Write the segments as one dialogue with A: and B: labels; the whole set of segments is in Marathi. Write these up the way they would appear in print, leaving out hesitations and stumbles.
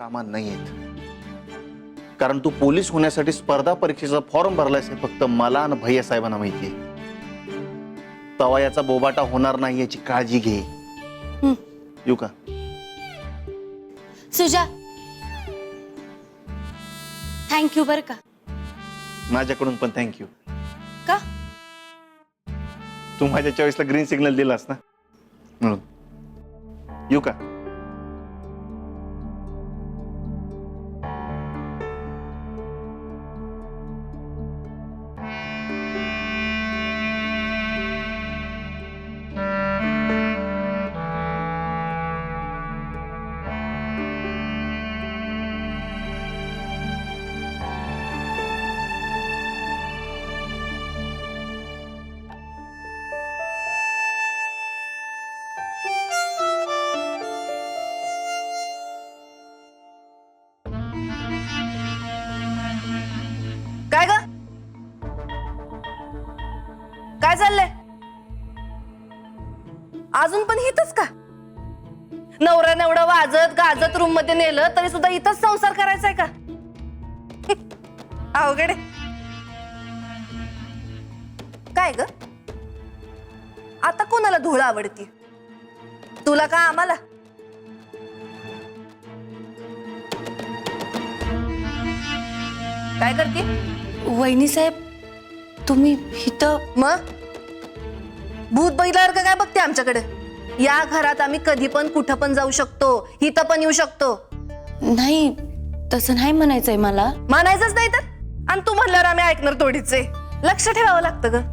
A: कामा नाही येत. कारण तू पोलीस होण्यासाठी स्पर्धा परीक्षेचा फॉर्म भरलायस हे फक्त मला आणि भैया साहेबांना माहितीये. तवा याचा बोबाटा होणार नाही याची काळजी घे. येऊ का?
B: सुजा, थँक्यू बर का.
A: माझ्याकडून पण थँक्यू.
B: का?
A: तू माझ्या चॉईसला ग्रीन सिग्नल दिलास ना म्हणून. येऊ का?
C: काय ग? काय चाललंय? अजून पण हितच का? नवऱ्याने एवढं वाजत गाजत रूम मध्ये नेलं तरी सुद्धा इथंच संसार करायचा आहे का? अवघड आहे. काय ग? आता कोणाला धूळ आवडती? तुला का आम्हाला? काय करते?
B: वहिनी साहेब, तुम्ही इथं?
C: मग भूत बघितल्यावर काय बघते आमच्याकडे? या घरात आम्ही कधी पण कुठं पण जाऊ शकतो, इथं पण येऊ शकतो.
B: नाही, तसं नाही म्हणायचंय मला.
C: मानायचंच नाही तर? आणि तू म्हणल्यावर आम्ही ऐकणार थोडीचे. लक्ष ठेवावं लागतं ग.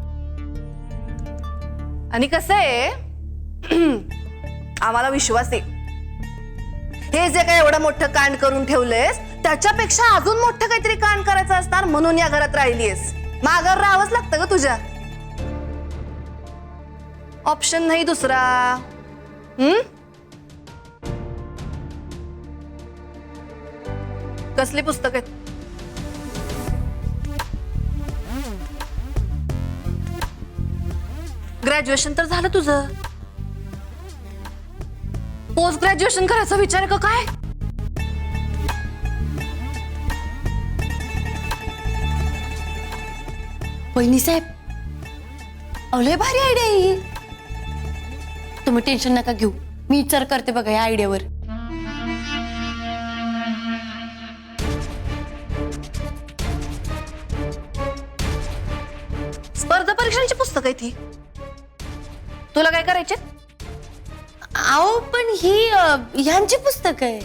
C: आणि कसं आहे, आम्हाला विश्वास आहे, हे जे काय एवढं मोठं कांड करून ठेवलेस त्याच्यापेक्षा अजून मोठं काहीतरी कांड करायचं असणार म्हणून या घरात राहिलीस. मागावर राहावंच लागतं ग तुझ्या. ऑप्शन नाही दुसरा. कसली पुस्तक आहेत? ग्रॅज्युएशन तर झालं तुझं. पोस्ट ग्रॅज्युएशन करायचा विचार आहे का काय?
B: वहिनी साहेब, लय भारी आयडिया ही. तुम्ही टेन्शन नका घेऊ, मी विचार करते बघा या आयडियावर.
C: स्पर्धा परीक्षांची पुस्तक आहे ती. तुला काय करायचे?
B: आओ पण ही ह्यांची पुस्तक आहे.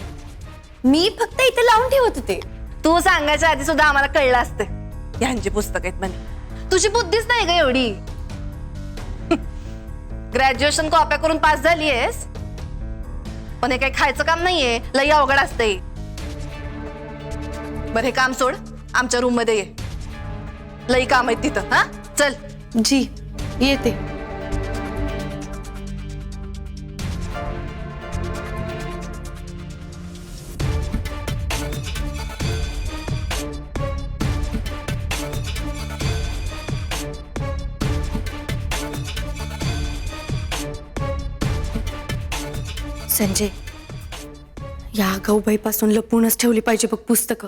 B: मी फक्त इथे लावून ठेवत होते.
C: तू सांगायच्या आधी सुद्धा आम्हाला कळलं असतं यांची पुस्तक आहेत म्हणे. तुझी बुद्धीच नाही ग एवढी. ग्रॅज्युएशन कॉप्या करून पास झालीयस, पण हे काही खायचं काम नाहीये. लई अवघड असतंय. बरं हे काम सोड, आमच्या रूम मध्ये ये. लई काम आहेत तिथं. हा चल.
B: जी येते. संजय, या गौबाईपासून लपूनच ठेवली पाहिजे बघ पुस्तकं.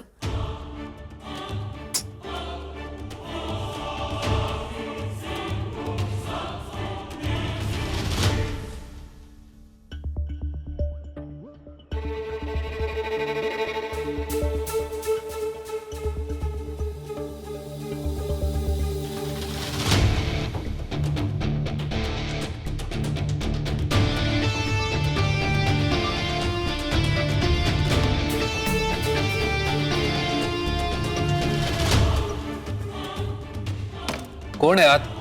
D: कोण आहे आत?